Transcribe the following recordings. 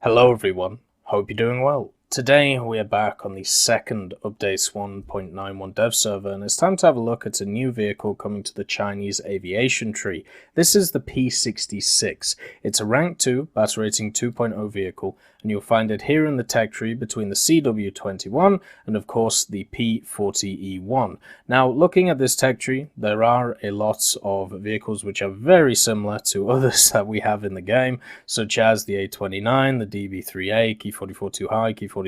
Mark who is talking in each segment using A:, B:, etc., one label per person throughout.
A: Hello everyone, hope you're doing well. Today we are back on the second updates 1.91 dev server, and it's time to have a look at a new vehicle coming to the Chinese aviation tree. This is the P-66. It's a rank 2 battle rating 2.0 vehicle, and you'll find it here in the tech tree between the CW21 and of course the P40E1. Now looking at this tech tree, there are a lot of vehicles which are very similar to others that we have in the game, such as the A29, the DB3A, Key 44-2 high, Key 43,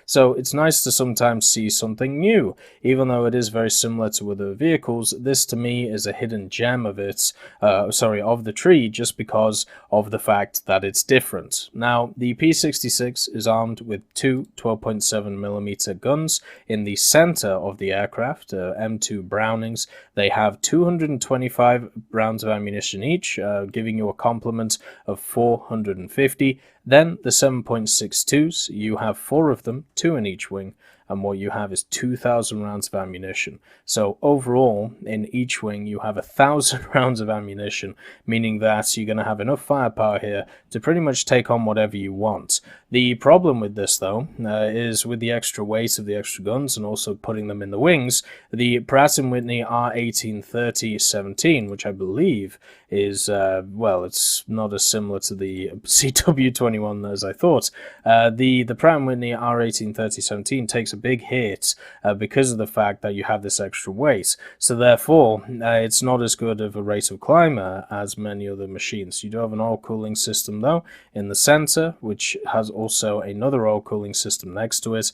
A: so it's nice to sometimes see something new. Even though it is very similar to other vehicles, this to me is a hidden gem of of the tree, just because of the fact that it's different. Now, the P-66 is armed with two 12.7mm guns in the center of the aircraft, M2 Brownings. They have 225 rounds of ammunition each, giving you a complement of 450. Then the 7.62s, you have 4 of them, 2 in each wing, and what you have is 2,000 rounds of ammunition. So overall, in each wing, you have 1,000 rounds of ammunition, meaning that you're going to have enough firepower here to pretty much take on whatever you want. The problem with this, though, is with the extra weight of the extra guns and also putting them in the wings, the Pratt & Whitney R1830-17, which I believe is, well, it's not as similar to the CW21 as I thought. The Pratt & Whitney R1830-17 takes a big hit because of the fact that you have this extra weight. So therefore, it's not as good of a rate of climber as many other machines. You do have an oil cooling system, though, in the center, which has also another oil cooling system next to it,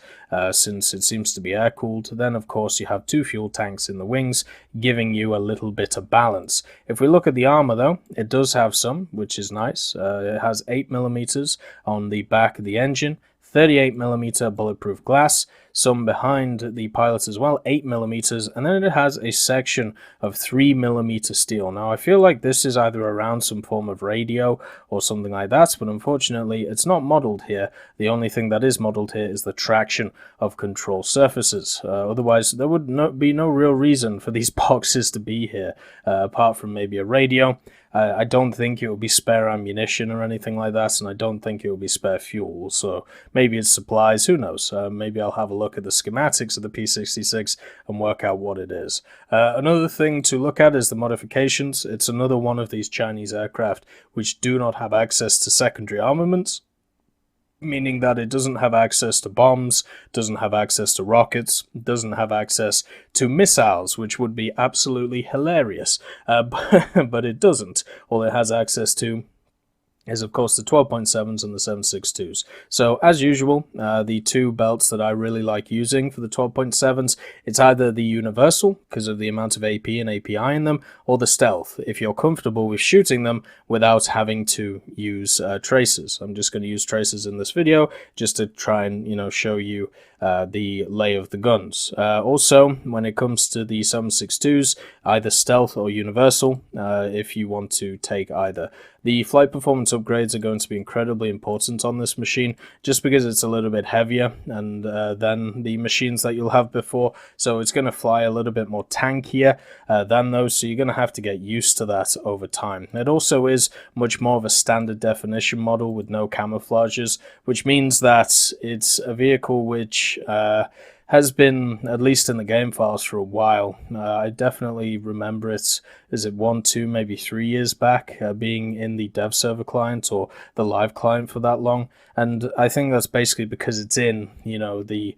A: since it seems to be air cooled. Then, of course, you have 2 fuel tanks in the wings, giving you a little bit of balance. If we look at the armor, though, it does have some, which is nice. It has 8mm on the back of the engine, 38mm bulletproof glass, some behind the pilot as well, 8mm, and then it has a section of 3mm steel. Now, I feel like this is either around some form of radio or something like that, but unfortunately, it's not modeled here. The only thing that is modeled here is the traction of control surfaces. Otherwise, there would be no real reason for these boxes to be here, apart from maybe a radio. I don't think it will be spare ammunition or anything like that, and I don't think it will be spare fuel, so maybe it's supplies, who knows. Maybe I'll have a look at the schematics of the P-66 and work out what it is. Another thing to look at is the modifications. It's another one of these Chinese aircraft which do not have access to secondary armaments, meaning that it doesn't have access to bombs, doesn't have access to rockets, doesn't have access to missiles, which would be absolutely hilarious, but it doesn't. All it has access to is of course the 12.7s and the 7.62s. So as usual, the 2 belts that I really like using for the 12.7s, it's either the universal, because of the amount of AP and API in them, or the stealth, if you're comfortable with shooting them without having to use tracers. I'm just going to use tracers in this video just to try and, show you the lay of the guns. Also, when it comes to the 7.62s, either stealth or universal, if you want to take either. The flight performance upgrades are going to be incredibly important on this machine, just because it's a little bit heavier and than the machines that you'll have before, so it's going to fly a little bit more tankier than those, so you're going to have to get used to that over time. It also is much more of a standard definition model with no camouflages, which means that it's a vehicle which has been, at least in the game files, for a while. I definitely remember it, is it 1, 2, maybe 3 years back, being in the dev server client or the live client for that long, and I think that's basically because it's in, the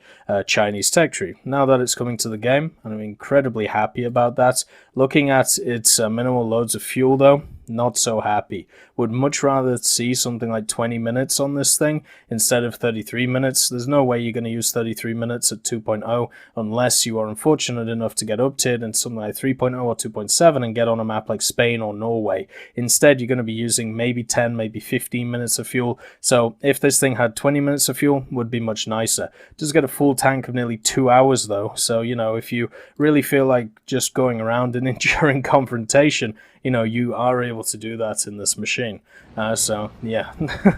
A: Chinese tech tree. Now that it's coming to the game, and I'm incredibly happy about that. Looking at its minimal loads of fuel, though, not so happy. Would much rather see something like 20 minutes on this thing instead of 33 minutes. There's no way you're going to use 33 minutes at 2.0 unless you are unfortunate enough to get uptiered in something like 3.0 or 2.7 and get on a map like Spain or Norway. Instead, you're going to be using maybe 10, maybe 15 minutes of fuel. So if this thing had 20 minutes of fuel, would be much nicer. It does get a full tank of nearly 2 hours though. So, if you really feel like just going around and enduring confrontation, you are able to do that in this machine. So yeah,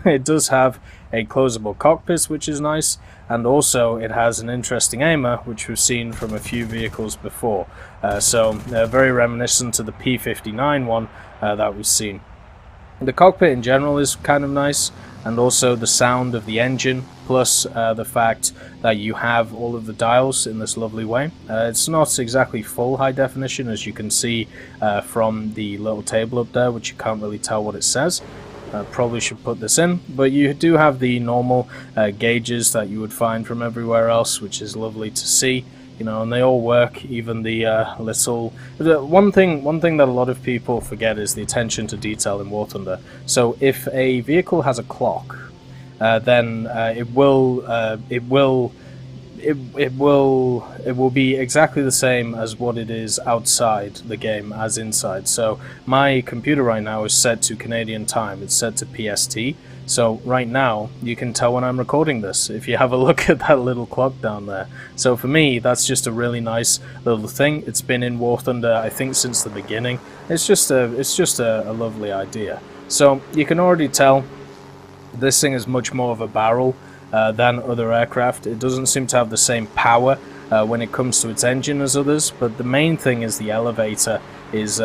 A: it does have a closable cockpit, which is nice, and also it has an interesting aimer, which we've seen from a few vehicles before. So very reminiscent to the P-59 one that we've seen. The cockpit in general is kind of nice, and also the sound of the engine, plus the fact that you have all of the dials in this lovely way. It's not exactly full high definition, as you can see from the little table up there, which you can't really tell what it says. Probably should put this in, but you do have the normal gauges that you would find from everywhere else, which is lovely to see. You know, and they all work. Even the little one thing that a lot of people forget is the attention to detail in War Thunder. So if a vehicle has a clock, then it will be exactly the same as what it is outside the game as inside. So my computer right now is set to Canadian time. It's set to PST. So right now, you can tell when I'm recording this, if you have a look at that little clock down there. So for me, that's just a really nice little thing. It's been in War Thunder, I think, since the beginning. It's just a lovely idea. So you can already tell this thing is much more of a barrel than other aircraft. It doesn't seem to have the same power when it comes to its engine as others, but the main thing is the elevator is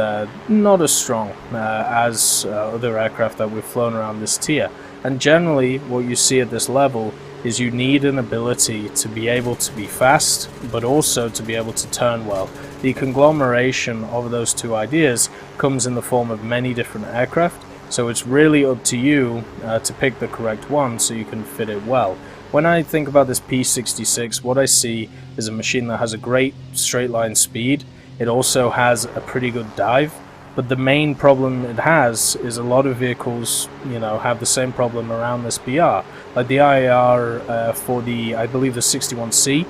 A: not as strong as other aircraft that we've flown around this tier. And generally, what you see at this level is you need an ability to be able to be fast, but also to be able to turn well. The conglomeration of those two ideas comes in the form of many different aircraft, so it's really up to you to pick the correct one so you can fit it well. When I think about this P-66, what I see is a machine that has a great straight line speed. It also has a pretty good dive, but the main problem it has is a lot of vehicles, you know, have the same problem around this BR. Like the IAR for the, I believe the 61C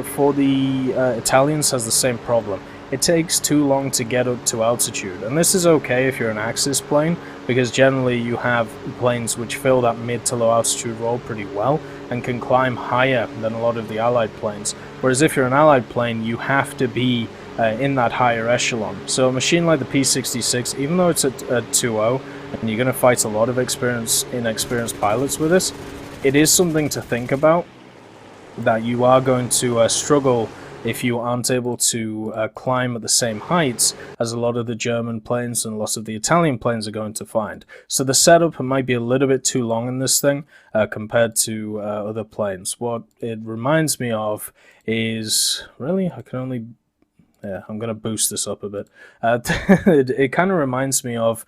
A: for the Italians has the same problem. It takes too long to get up to altitude, and this is okay if you're an Axis plane, because generally you have planes which fill that mid to low altitude role pretty well and can climb higher than a lot of the Allied planes. Whereas if you're an Allied plane, you have to be in that higher echelon. So a machine like the P-66, even though it's a 2.0 and you're going to fight a lot of inexperienced pilots with this, it is something to think about, that you are going to struggle if you aren't able to climb at the same heights as a lot of the German planes and lots of the Italian planes are going to find. So the setup might be a little bit too long in this thing compared to other planes. What it reminds me of is, really, I can only... Yeah, I'm going to boost this up a bit. It kind of reminds me of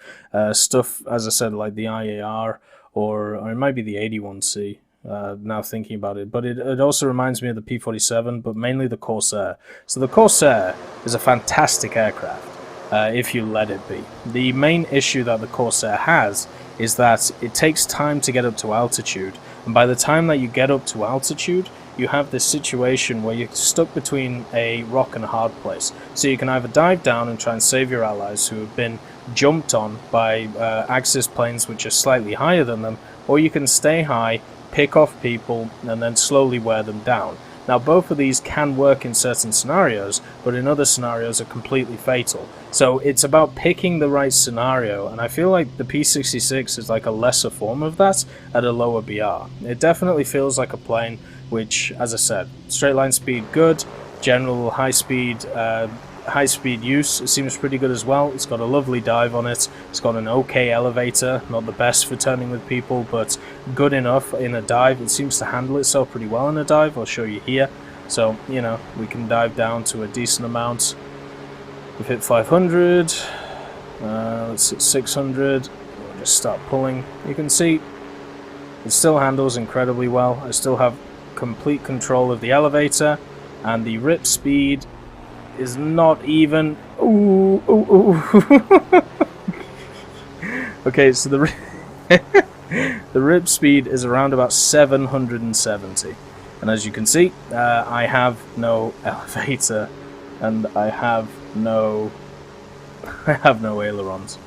A: stuff, as I said, like the IAR, or it might be the 81C, now thinking about it. But it also reminds me of the P-47, but mainly the Corsair. So the Corsair is a fantastic aircraft, if you let it be. The main issue that the Corsair has is that it takes time to get up to altitude, and by the time that you get up to altitude, you have this situation where you're stuck between a rock and a hard place. So you can either dive down and try and save your allies who have been jumped on by Axis planes which are slightly higher than them, or you can stay high, pick off people, and then slowly wear them down. Now both of these can work in certain scenarios, but in other scenarios are completely fatal. So it's about picking the right scenario, and I feel like the P-66 is like a lesser form of that at a lower BR. It definitely feels like a plane which, as I said, straight line speed good, general high speed use seems pretty good as well. It's got a lovely dive on it. It's got an okay elevator, not the best for turning with people, but good enough in a dive. It seems to handle itself pretty well in a dive. I'll show you here. So, you know, we can dive down to a decent amount. We've hit 500. Let's hit 600. We'll just start pulling. You can see it still handles incredibly well. I still have complete control of the elevator, and the rip speed is not even... Ooh, ooh, ooh. Okay, so the rip speed is around about 770, and as you can see, I have no elevator, and I have no ailerons.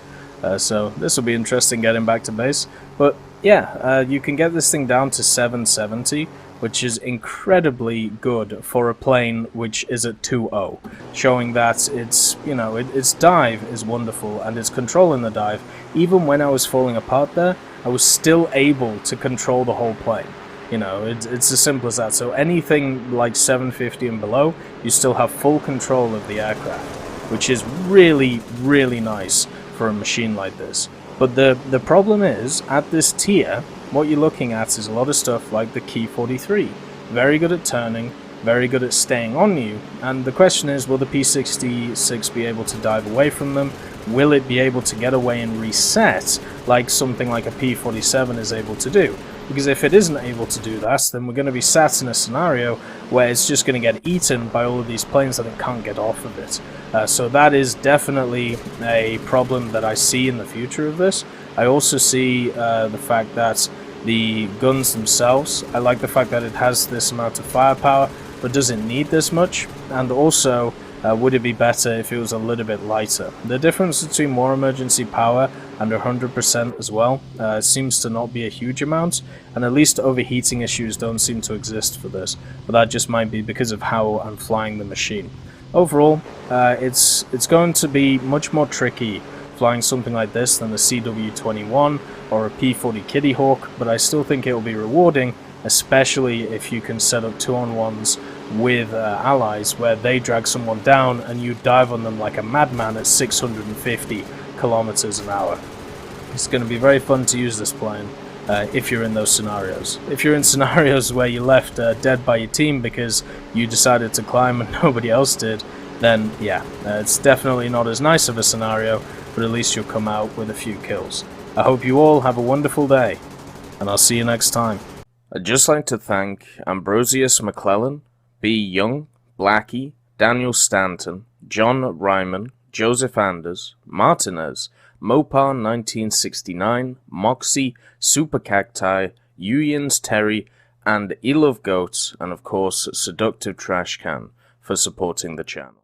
A: So this will be interesting getting back to base. But yeah, you can get this thing down to 770, which is incredibly good for a plane which is at 2.0, showing that its, you know, its dive is wonderful and its control in the dive. Even when I was falling apart there, I was still able to control the whole plane. You know, it's as simple as that. So anything like 750 and below, you still have full control of the aircraft, which is really, really nice for a machine like this. But the problem is, at this tier, what you're looking at is a lot of stuff like the Key 43. Very good at turning, very good at staying on you, and the question is, will the P-66 be able to dive away from them? Will it be able to get away and reset like something like a P-47 is able to do? Because if it isn't able to do that, then we're going to be sat in a scenario where it's just going to get eaten by all of these planes that it can't get off of it. So that is definitely a problem that I see in the future of this. I also see the fact that the guns themselves, I like the fact that it has this amount of firepower, but does it need this much? And also, would it be better if it was a little bit lighter? The difference between more emergency power and 100% as well seems to not be a huge amount, and at least overheating issues don't seem to exist for this, but that just might be because of how I'm flying the machine. Overall, it's going to be much more tricky flying something like this than the CW21 or a P-40 Kitty Hawk, but I still think it will be rewarding, especially if you can set up 2-on-1s with allies where they drag someone down and you dive on them like a madman at 650 kilometers an hour. It's going to be very fun to use this plane if you're in those scenarios. If you're in scenarios where you're left dead by your team because you decided to climb and nobody else did, then yeah, it's definitely not as nice of a scenario, but at least you'll come out with a few kills. I hope you all have a wonderful day, and I'll see you next time. I'd just like to thank Ambrosius McClellan, B. Young, Blackie, Daniel Stanton, John Ryman, Joseph Anders, Martinez, Mopar 1969, Moxie, Super Cacti, Uyans Terry, and Elove Goats, and of course Seductive Trash Can for supporting the channel.